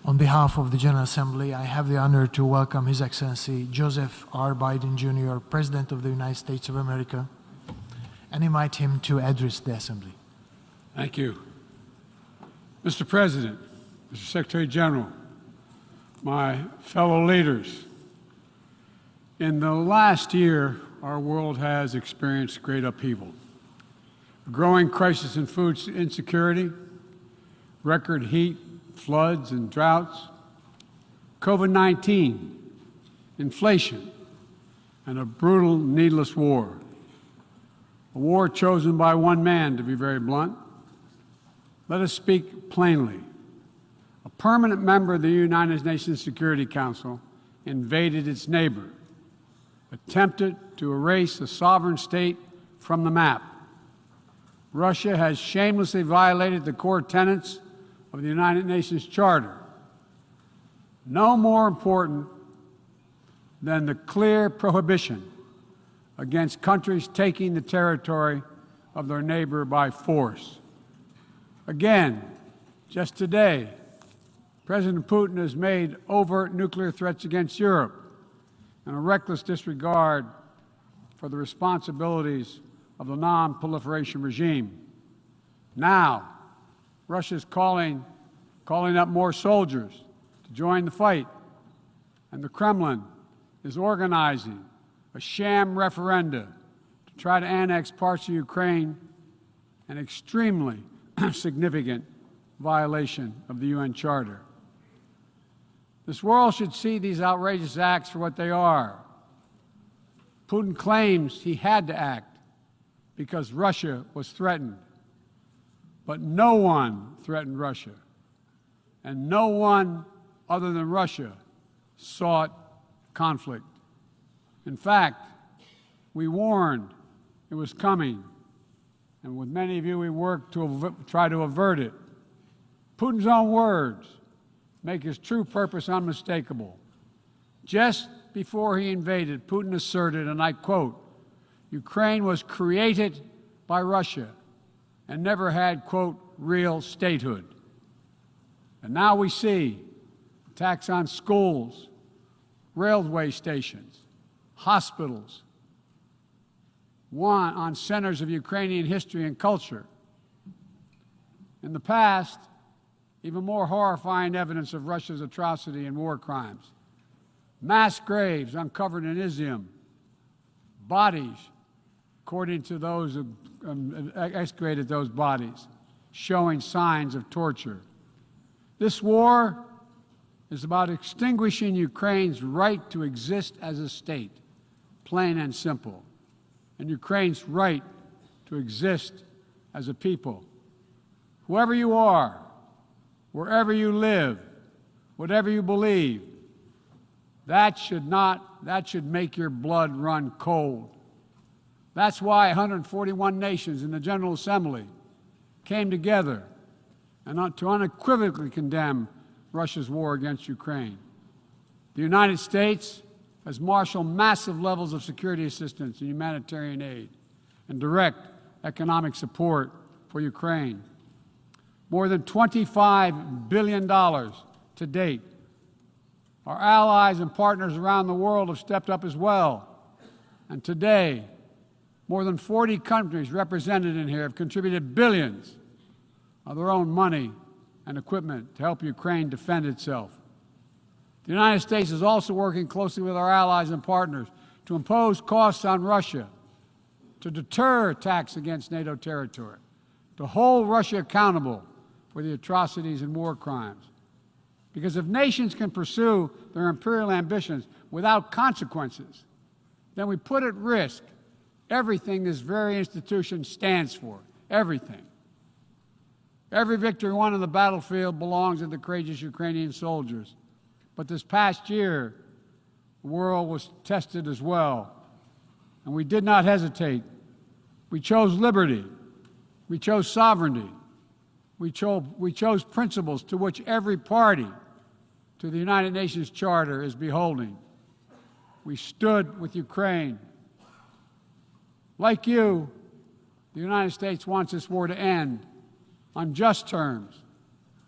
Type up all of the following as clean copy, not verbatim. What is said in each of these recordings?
On behalf of the General Assembly, I have the honor to welcome His Excellency Joseph R. Biden, Jr., President of the United States of America, and invite him to address the Assembly. Thank you. Mr. President, Mr. Secretary General, my fellow leaders, in the last year, our world has experienced great upheaval. A growing crisis in food insecurity, record heat, floods and droughts, COVID-19, inflation, and a brutal, needless war. A war chosen by one man, to be very blunt. Let us speak plainly. A permanent member of the United Nations Security Council invaded its neighbor, attempted to erase a sovereign state from the map. Russia has shamelessly violated the core tenets of the United Nations Charter. No more important than the clear prohibition against countries taking the territory of their neighbor by force. Again, just today, President Putin has made overt nuclear threats against Europe and a reckless disregard for the responsibilities of the non-proliferation regime. Now, Russia's calling up more soldiers to join the fight, and the Kremlin is organizing a sham referenda to try to annex parts of Ukraine, an extremely significant violation of the UN Charter. This world should see these outrageous acts for what they are. Putin claims he had to act because Russia was threatened. But no one threatened Russia, and no one other than Russia sought conflict. In fact, we warned it was coming, and with many of you we worked to try to avert it. Putin's own words make his true purpose unmistakable. Just before he invaded, Putin asserted, and I quote, "Ukraine was created by Russia and never had, quote, real statehood." And now we see attacks on schools, railway stations, hospitals, on centers of Ukrainian history and culture. In the past, even more horrifying evidence of Russia's atrocity and war crimes. Mass graves uncovered in Izium, bodies, according to those who excavated those bodies, showing signs of torture. This war is about extinguishing Ukraine's right to exist as a state, plain and simple, and Ukraine's right to exist as a people. Whoever you are, wherever you live, whatever you believe, that should make your blood run cold. That's why 141 nations in the General Assembly came together and to unequivocally condemn Russia's war against Ukraine. The United States has marshaled massive levels of security assistance and humanitarian aid and direct economic support for Ukraine. More than $25 billion to date. Our allies and partners around the world have stepped up as well. And today, more than 40 countries represented in here have contributed billions of their own money and equipment to help Ukraine defend itself. The United States is also working closely with our allies and partners to impose costs on Russia, to deter attacks against NATO territory, to hold Russia accountable for the atrocities and war crimes. Because if nations can pursue their imperial ambitions without consequences, then we put at risk everything this very institution stands for, everything. Every victory won on the battlefield belongs to the courageous Ukrainian soldiers. But this past year, the world was tested as well. And we did not hesitate. We chose liberty. We chose sovereignty. We chose principles to which every party to the United Nations Charter is beholding. We stood with Ukraine. Like you, the United States wants this war to end on just terms,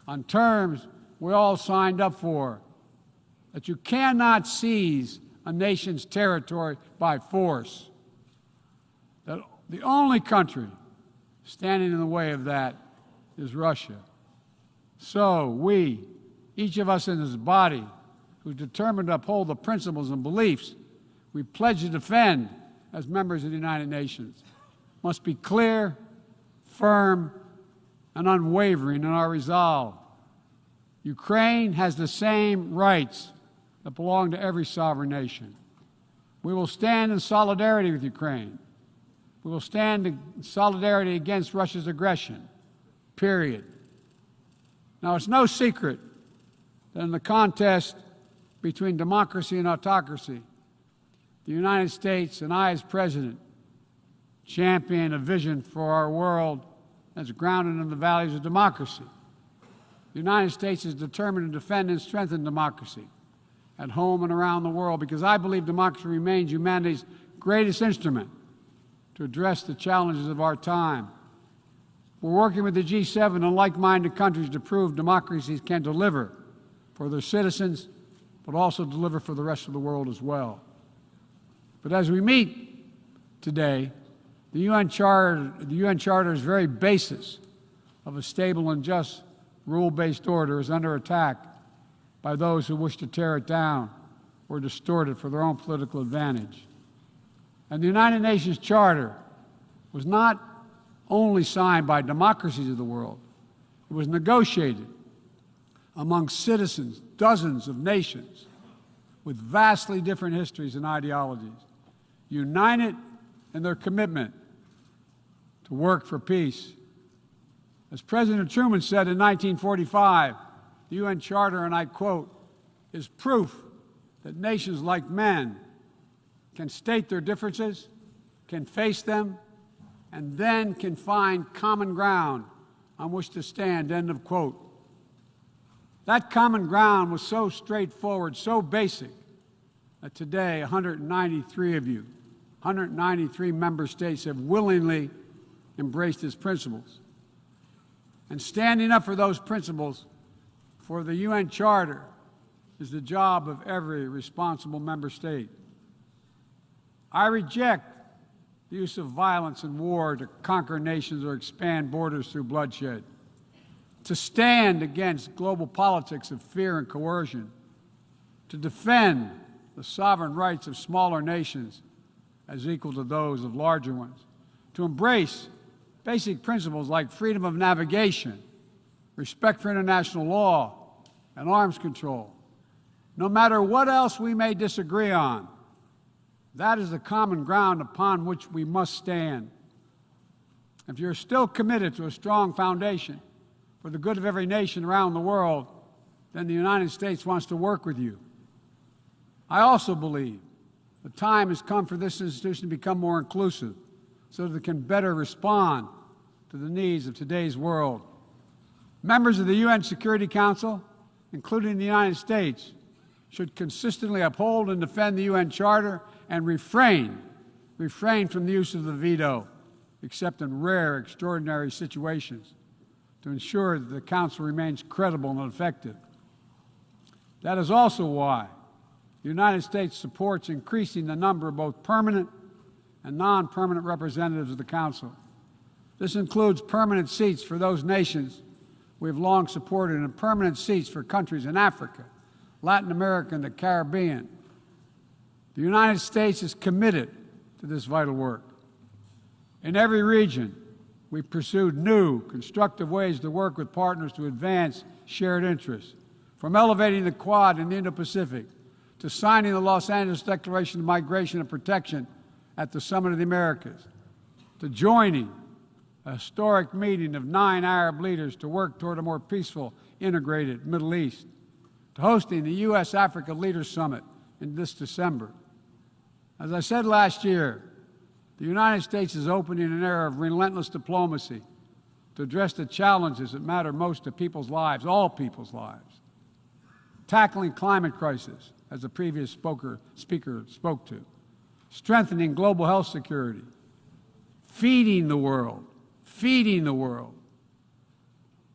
on terms we all signed up for, that you cannot seize a nation's territory by force, that the only country standing in the way of that is Russia. So we, each of us in this body, who's determined to uphold the principles and beliefs we pledge to defend as members of the United Nations, must be clear, firm, and unwavering in our resolve. Ukraine has the same rights that belong to every sovereign nation. We will stand in solidarity with Ukraine. We will stand in solidarity against Russia's aggression, period. Now, it's no secret that in the contest between democracy and autocracy, the United States and I, as President, champion a vision for our world that's grounded in the values of democracy. The United States is determined to defend and strengthen democracy at home and around the world, because I believe democracy remains humanity's greatest instrument to address the challenges of our time. We're working with the G7 and like-minded countries to prove democracies can deliver for their citizens, but also deliver for the rest of the world as well. But as we meet today, the UN Charter's very basis of a stable and just rule-based order is under attack by those who wish to tear it down or distort it for their own political advantage. And the United Nations Charter was not only signed by democracies of the world, it was negotiated among citizens, dozens of nations with vastly different histories and ideologies, united in their commitment to work for peace. As President Truman said in 1945, the UN Charter, and I quote, is proof that nations like men can state their differences, can face them, and then can find common ground on which to stand, end of quote. That common ground was so straightforward, so basic, that today 193 of you, 193 member states have willingly embraced its principles. And standing up for those principles, for the UN Charter, is the job of every responsible member state. I reject the use of violence and war to conquer nations or expand borders through bloodshed, to stand against global politics of fear and coercion, to defend the sovereign rights of smaller nations as equal to those of larger ones, to embrace basic principles like freedom of navigation, respect for international law, and arms control. No matter what else we may disagree on, that is the common ground upon which we must stand. If you're still committed to a strong foundation for the good of every nation around the world, then the United States wants to work with you. I also believe the time has come for this institution to become more inclusive so that it can better respond to the needs of today's world. Members of the UN Security Council, including the United States, should consistently uphold and defend the UN Charter and refrain from the use of the veto, except in rare, extraordinary situations, to ensure that the Council remains credible and effective. That is also why the United States supports increasing the number of both permanent and non-permanent representatives of the Council. This includes permanent seats for those nations we have long supported and permanent seats for countries in Africa, Latin America, and the Caribbean. The United States is committed to this vital work. In every region, we've pursued new, constructive ways to work with partners to advance shared interests, from elevating the Quad in the Indo-Pacific to signing the Los Angeles Declaration of Migration and Protection at the Summit of the Americas, to joining a historic meeting of 9 Arab leaders to work toward a more peaceful, integrated Middle East, to hosting the U.S.-Africa Leaders Summit in this December. As I said last year, the United States is opening an era of relentless diplomacy to address the challenges that matter most to people's lives, all people's lives. Tackling climate crisis, as the previous speaker spoke to, strengthening global health security, feeding the world.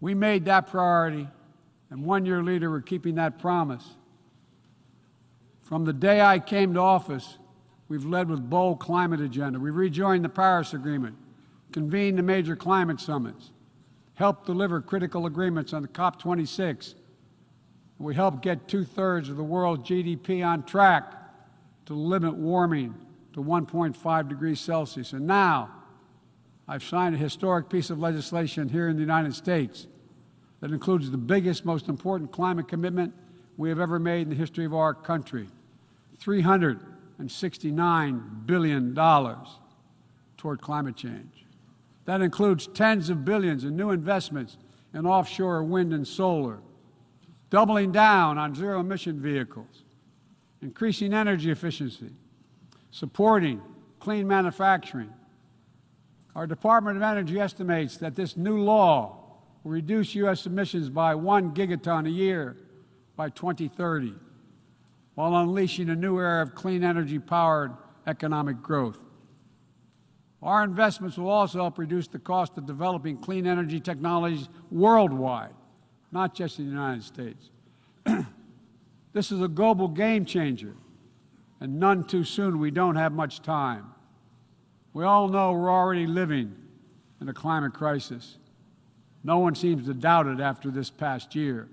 We made that priority And one-year leader, we're keeping that promise. From the day I came to office, we've led with bold climate agenda. We rejoined the Paris Agreement, convened the major climate summits, helped deliver critical agreements on the COP26. We helped get 2/3 of the world's GDP on track to limit warming to 1.5 degrees Celsius. And now, I've signed a historic piece of legislation here in the United States that includes the biggest, most important climate commitment we have ever made in the history of our country, $369 billion toward climate change. That includes tens of billions in new investments in offshore wind and solar, doubling down on zero-emission vehicles, increasing energy efficiency, supporting clean manufacturing. Our Department of Energy estimates that this new law will reduce U.S. emissions by 1 gigaton a year by 2030, while unleashing a new era of clean energy-powered economic growth. Our investments will also help reduce the cost of developing clean energy technologies worldwide, not just in the United States. This is a global game changer, and none too soon. We don't have much time. We all know we're already living in a climate crisis. No one seems to doubt it after this past year.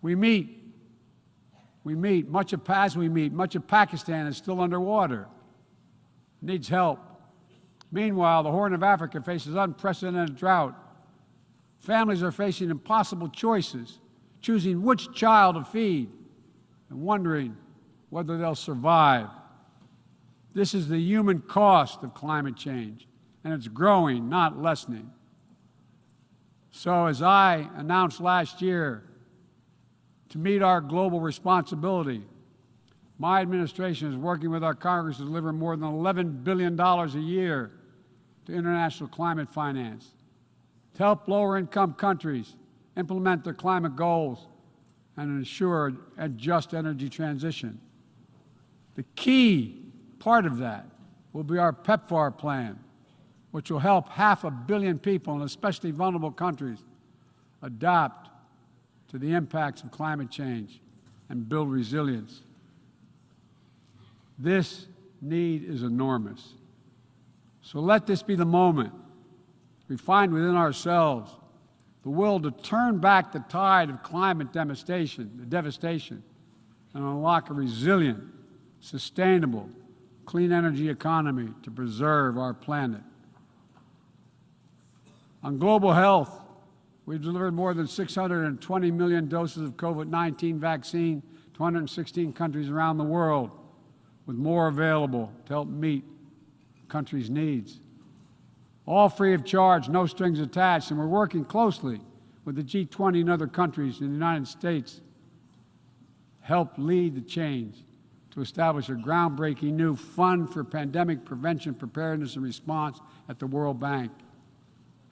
Much of Pakistan is still underwater, needs help. Meanwhile, the Horn of Africa faces unprecedented drought. Families are facing impossible choices, choosing which child to feed and wondering whether they'll survive. This is the human cost of climate change, and it's growing, not lessening. So, as I announced last year, to meet our global responsibility, my administration is working with our Congress to deliver more than $11 billion a year to international climate finance, to help lower-income countries implement their climate goals and ensure a just energy transition. The key part of that will be our PEPFAR plan, which will help 500 million people in especially vulnerable countries adapt to the impacts of climate change and build resilience. This need is enormous. So let this be the moment we find within ourselves the will to turn back the tide of climate devastation, and unlock a resilient, sustainable, clean energy economy to preserve our planet. On global health, we've delivered more than 620 million doses of COVID-19 vaccine to 116 countries around the world, with more available to help meet countries' needs. All free of charge, no strings attached, and we're working closely with the G20 and other countries in the United States help lead the change to establish a groundbreaking new fund for pandemic prevention, preparedness, and response at the World Bank.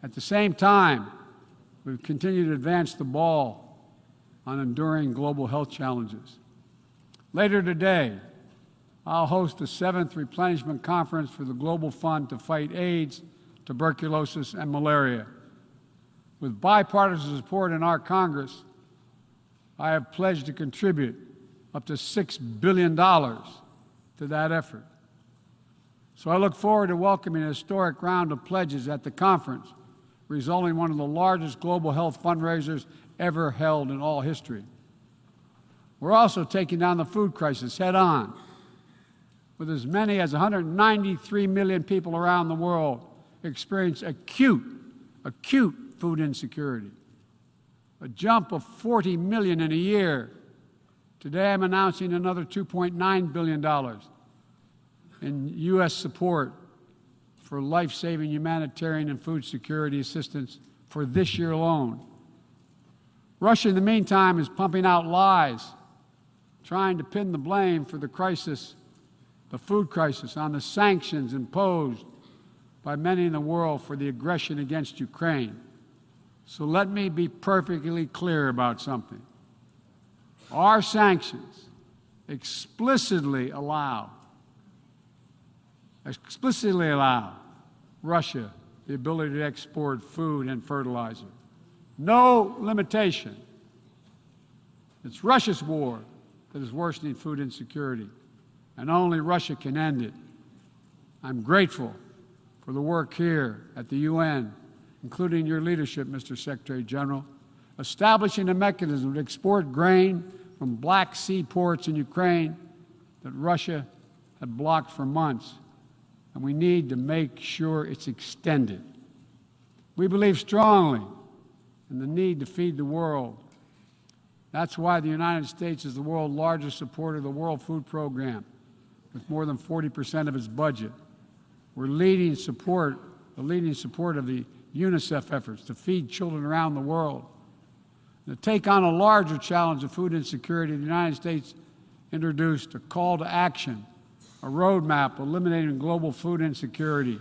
At the same time, we've continued to advance the ball on enduring global health challenges. Later today, I'll host the 7th Replenishment Conference for the Global Fund to fight AIDS, tuberculosis, and malaria. With bipartisan support in our Congress, I have pledged to contribute up to $6 billion to that effort. So I look forward to welcoming a historic round of pledges at the conference, resulting in one of the largest global health fundraisers ever held in all history. We're also taking down the food crisis head on, with as many as 193 million people around the world experience acute food insecurity, a jump of 40 million in a year. Today I'm announcing another $2.9 billion in U.S. support for life-saving humanitarian and food security assistance for this year alone. Russia, in the meantime, is pumping out lies, trying to pin the blame for the crisis, the food crisis, on the sanctions imposed by many in the world for the aggression against Ukraine. So let me be perfectly clear about something. Our sanctions explicitly allow Russia the ability to export food and fertilizer. No limitation It's Russia's war that is worsening food insecurity, and only Russia can end it. I'm grateful for the work here at the UN, including your leadership, Mr. Secretary General, establishing a mechanism to export grain from Black Sea ports in Ukraine that Russia had blocked for months, and we need to make sure it's extended. We believe strongly in the need to feed the world. That's why the United States is the world's largest supporter of the World Food Program, with more than 40% of its budget. We're the leading support of the UNICEF efforts to feed children around the world. To take on a larger challenge of food insecurity, the United States introduced a call to action, a roadmap eliminating global food insecurity,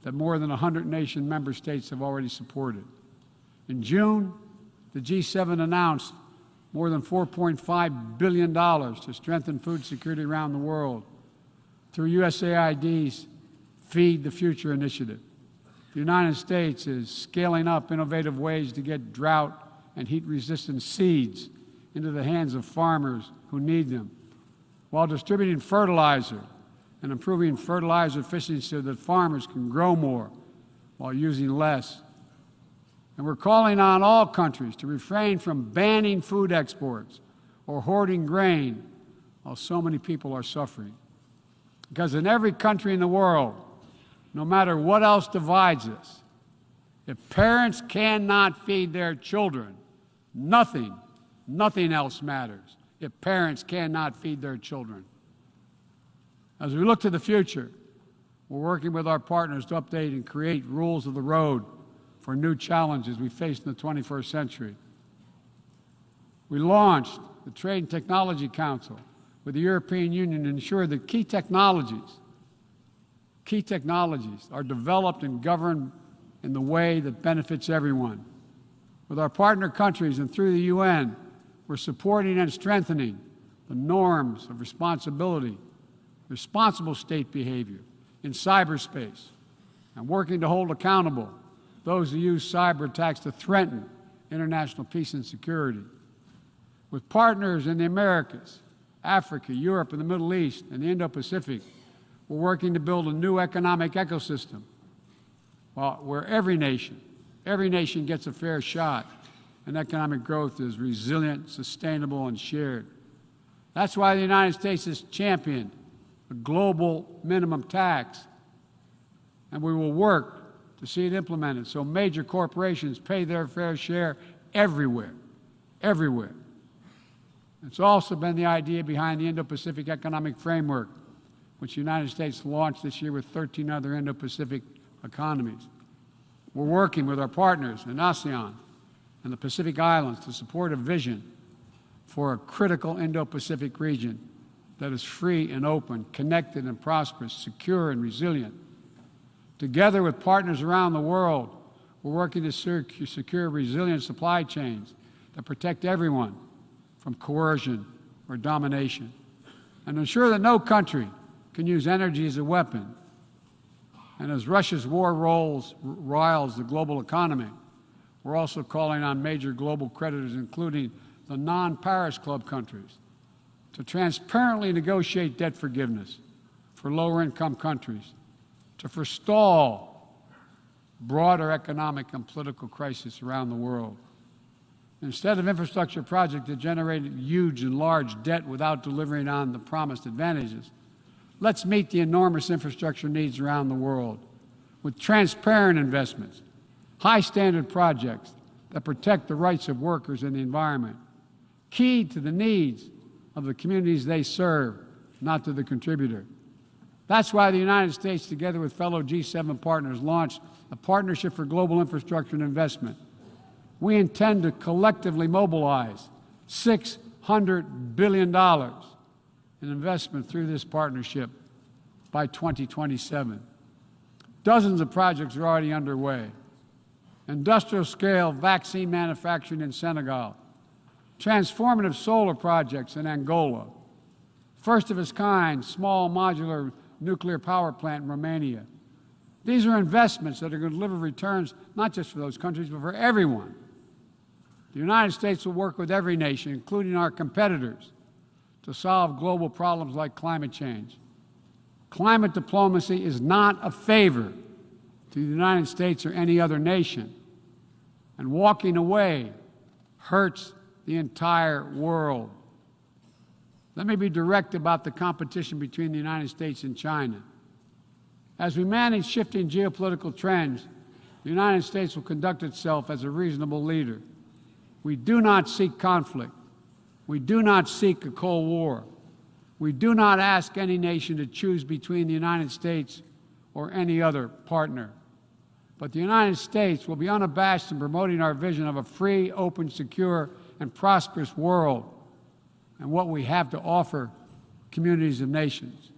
that more than 100 nation member states have already supported. In June, the G7 announced more than $4.5 billion to strengthen food security around the world through USAID's Feed the Future initiative. The United States is scaling up innovative ways to get drought and heat-resistant seeds into the hands of farmers who need them, while distributing fertilizer and improving fertilizer efficiency so that farmers can grow more while using less. And we're calling on all countries to refrain from banning food exports or hoarding grain while so many people are suffering. Because in every country in the world, no matter what else divides us, if parents cannot feed their children, nothing else matters if parents cannot feed their children. As we look to the future, we're working with our partners to update and create rules of the road for new challenges we face in the 21st century. We launched the Trade and Technology Council with the European Union to ensure that key technologies are developed and governed in the way that benefits everyone. With our partner countries and through the UN, we're supporting and strengthening the norms of responsible state behavior in cyberspace, and working to hold accountable those who use cyber attacks to threaten international peace and security. With partners in the Americas, Africa, Europe, and the Middle East, and the Indo-Pacific, we're working to build a new economic ecosystem where every nation gets a fair shot, and economic growth is resilient, sustainable, and shared. That's why the United States has championed a global minimum tax, and we will work to see it implemented so major corporations pay their fair share everywhere. It's also been the idea behind the Indo-Pacific Economic Framework, which the United States launched this year with 13 other Indo-Pacific economies. We're working with our partners in ASEAN and the Pacific Islands to support a vision for a critical Indo-Pacific region that is free and open, connected and prosperous, secure and resilient. Together with partners around the world, we're working to secure resilient supply chains that protect everyone from coercion or domination, and ensure that no country can use energy as a weapon. And as Russia's war riles the global economy, we're also calling on major global creditors, including the non-Paris Club countries, to transparently negotiate debt forgiveness for lower-income countries, to forestall broader economic and political crisis around the world. Instead of infrastructure projects that generated huge and large debt without delivering on the promised advantages, let's meet the enormous infrastructure needs around the world with transparent investments, high-standard projects that protect the rights of workers and the environment, keyed to the needs of the communities they serve, not to the contributor. That's why the United States, together with fellow G7 partners, launched a Partnership for Global Infrastructure and Investment. We intend to collectively mobilize $600 billion in investment through this partnership by 2027. Dozens of projects are already underway. Industrial-scale vaccine manufacturing in Senegal, transformative solar projects in Angola, first-of-its-kind small modular nuclear power plant in Romania. These are investments that are going to deliver returns not just for those countries, but for everyone. The United States will work with every nation, including our competitors, to solve global problems like climate change. Climate diplomacy is not a favor to the United States or any other nation, and walking away hurts the entire world. Let me be direct about the competition between the United States and China. As we manage shifting geopolitical trends, the United States will conduct itself as a reasonable leader. We do not seek conflict. We do not seek a Cold War. We do not ask any nation to choose between the United States or any other partner. But the United States will be unabashed in promoting our vision of a free, open, secure, and prosperous world and what we have to offer communities of nations.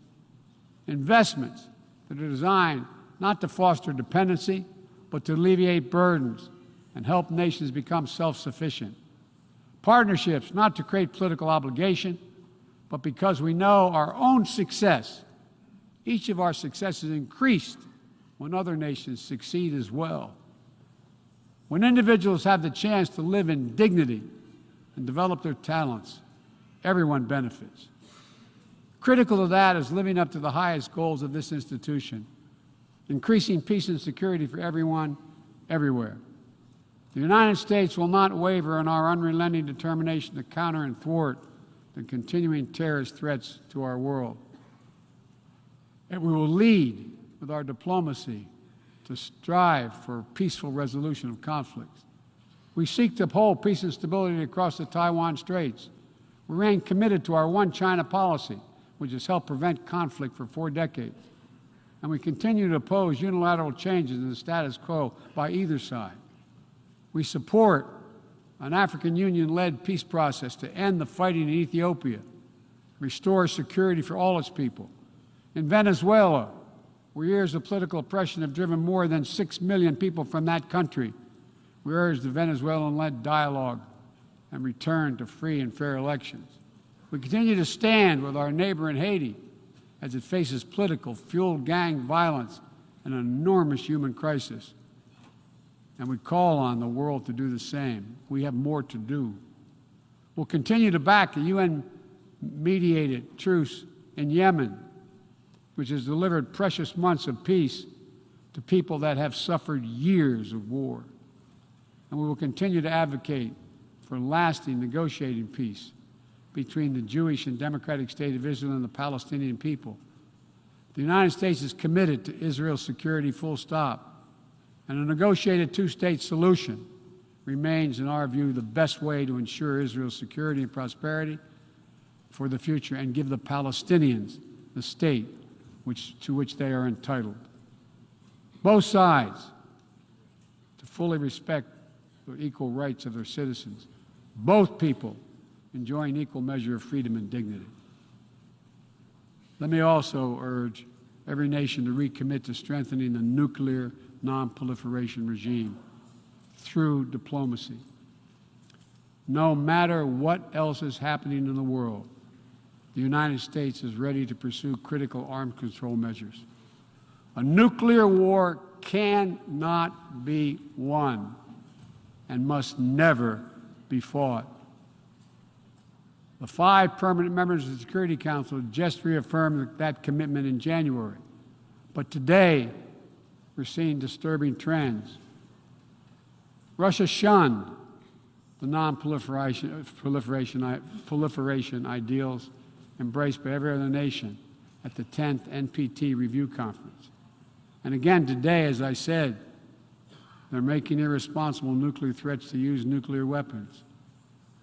Investments that are designed not to foster dependency, but to alleviate burdens and help nations become self-sufficient. Partnerships not to create political obligation, but because we know our own success. Each of our successes increased when other nations succeed as well. When individuals have the chance to live in dignity and develop their talents, everyone benefits. Critical to that is living up to the highest goals of this institution, increasing peace and security for everyone, everywhere. The United States will not waver in our unrelenting determination to counter and thwart the continuing terrorist threats to our world. And we will lead with our diplomacy to strive for peaceful resolution of conflicts. We seek to uphold peace and stability across the Taiwan Straits. We remain committed to our One China policy, which has helped prevent conflict for 4 decades. And we continue to oppose unilateral changes in the status quo by either side. We support an African Union-led peace process to end the fighting in Ethiopia, restore security for all its people. In Venezuela, where years of political oppression have driven more than 6 million people from that country, we urge the Venezuelan-led dialogue and return to free and fair elections. We continue to stand with our neighbor in Haiti as it faces political, fueled gang violence and an enormous human crisis. And we call on the world to do the same. We have more to do. We'll continue to back the UN-mediated truce in Yemen, which has delivered precious months of peace to people that have suffered years of war. And we will continue to advocate for lasting negotiating peace between the Jewish and Democratic State of Israel and the Palestinian people. The United States is committed to Israel's security, full stop. And a negotiated 2-state solution remains, in our view, the best way to ensure Israel's security and prosperity for the future and give the Palestinians the state to which they are entitled. Both sides to fully respect the equal rights of their citizens. Both people enjoying equal measure of freedom and dignity. Let me also urge every nation to recommit to strengthening the nuclear non-proliferation regime through diplomacy. No matter what else is happening in the world, the United States is ready to pursue critical arms control measures. A nuclear war cannot be won and must never be fought. The 5 permanent members of the Security Council just reaffirmed that commitment in January. But today, we're seeing disturbing trends. Russia shunned the non-proliferation ideals embraced by every other nation at the 10th NPT Review Conference. And again today, as I said, they're making irresponsible nuclear threats to use nuclear weapons.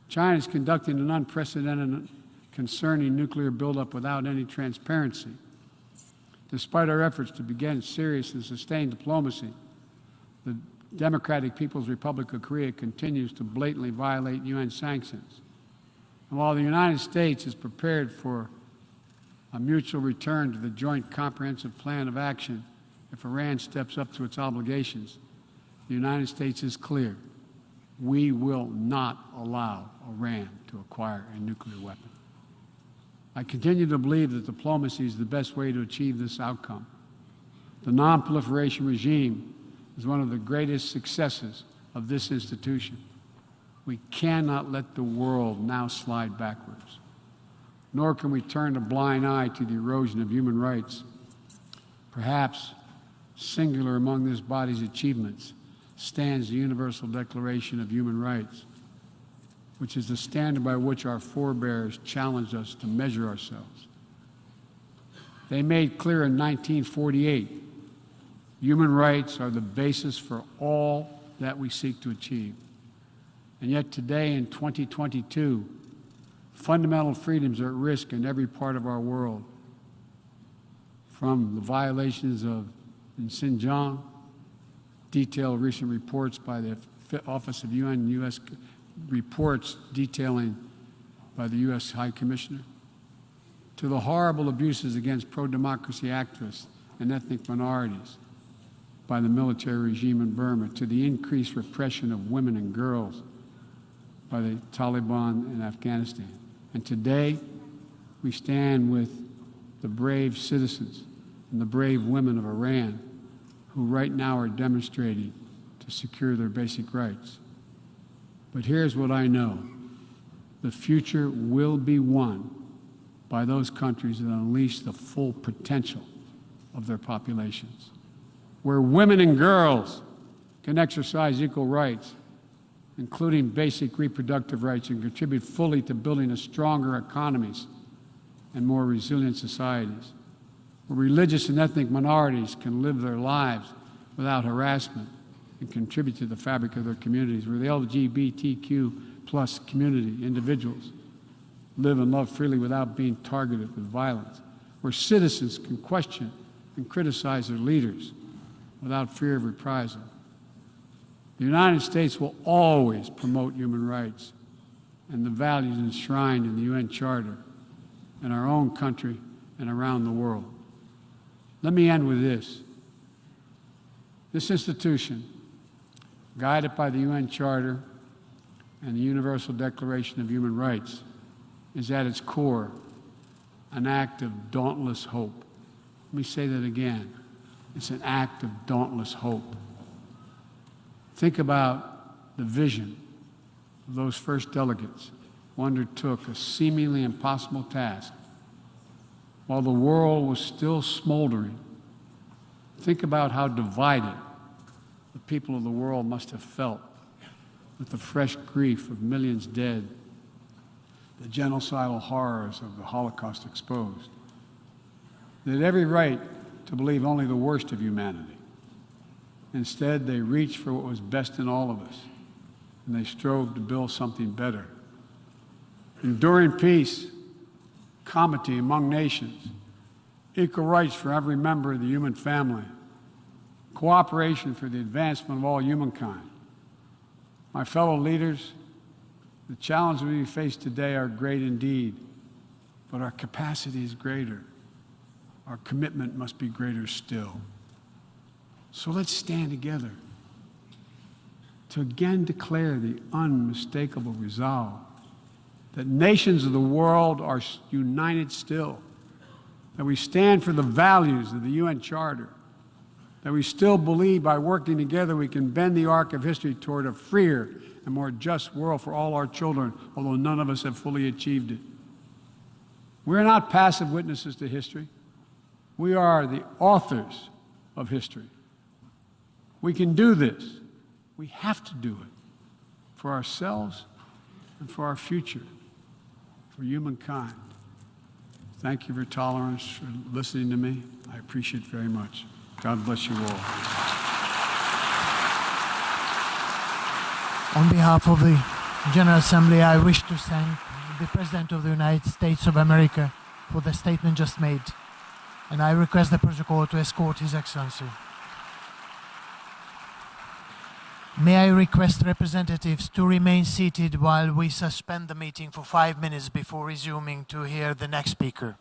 China is conducting an unprecedented, concerning nuclear buildup without any transparency. Despite our efforts to begin serious and sustained diplomacy, the Democratic People's Republic of Korea continues to blatantly violate UN sanctions. And while the United States is prepared for a mutual return to the Joint Comprehensive Plan of Action if Iran steps up to its obligations, the United States is clear. We will not allow Iran to acquire a nuclear weapon. I continue to believe that diplomacy is the best way to achieve this outcome. The non-proliferation regime is one of the greatest successes of this institution. We cannot let the world now slide backwards, nor can we turn a blind eye to the erosion of human rights. Perhaps singular among this body's achievements stands the Universal Declaration of Human Rights, which is the standard by which our forebears challenged us to measure ourselves. They made clear in 1948, human rights are the basis for all that we seek to achieve. And yet today, in 2022, fundamental freedoms are at risk in every part of our world. From the violations in Xinjiang, detailed recent reports by the Office of UN and U.S. reports detailing by the U.S. High Commissioner, to the horrible abuses against pro-democracy activists and ethnic minorities by the military regime in Burma, to the increased repression of women and girls by the Taliban in Afghanistan. And today, we stand with the brave citizens and the brave women of Iran who right now are demonstrating to secure their basic rights. But here's what I know. The future will be won by those countries that unleash the full potential of their populations, where women and girls can exercise equal rights, including basic reproductive rights, and contribute fully to building a stronger economies and more resilient societies, where religious and ethnic minorities can live their lives without harassment and contribute to the fabric of their communities, where the LGBTQ plus community, individuals, live and love freely without being targeted with violence, where citizens can question and criticize their leaders without fear of reprisal. The United States will always promote human rights and the values enshrined in the UN Charter in our own country and around the world. Let me end with this. This institution, guided by the UN Charter and the Universal Declaration of Human Rights, is at its core an act of dauntless hope. Let me say that again. It's an act of dauntless hope. Think about the vision of those first delegates who undertook a seemingly impossible task while the world was still smoldering. Think about how divided the people of the world must have felt with the fresh grief of millions dead, the genocidal horrors of the Holocaust exposed. They had every right to believe only the worst of humanity. Instead, they reached for what was best in all of us, and they strove to build something better. Enduring peace, comity among nations, equal rights for every member of the human family, cooperation for the advancement of all humankind. My fellow leaders, the challenges we face today are great indeed, but our capacity is greater. Our commitment must be greater still. So let's stand together to again declare the unmistakable resolve that nations of the world are united still, that we stand for the values of the UN Charter, that we still believe by working together we can bend the arc of history toward a freer and more just world for all our children, although none of us have fully achieved it. We're not passive witnesses to history. We are the authors of history. We can do this. We have to do it for ourselves and for our future, for humankind. Thank you for your tolerance, for listening to me. I appreciate it very much. God bless you all. On behalf of the General Assembly, I wish to thank the President of the United States of America for the statement just made, and I request the protocol to escort His Excellency. May I request representatives to remain seated while we suspend the meeting for 5 minutes before resuming to hear the next speaker.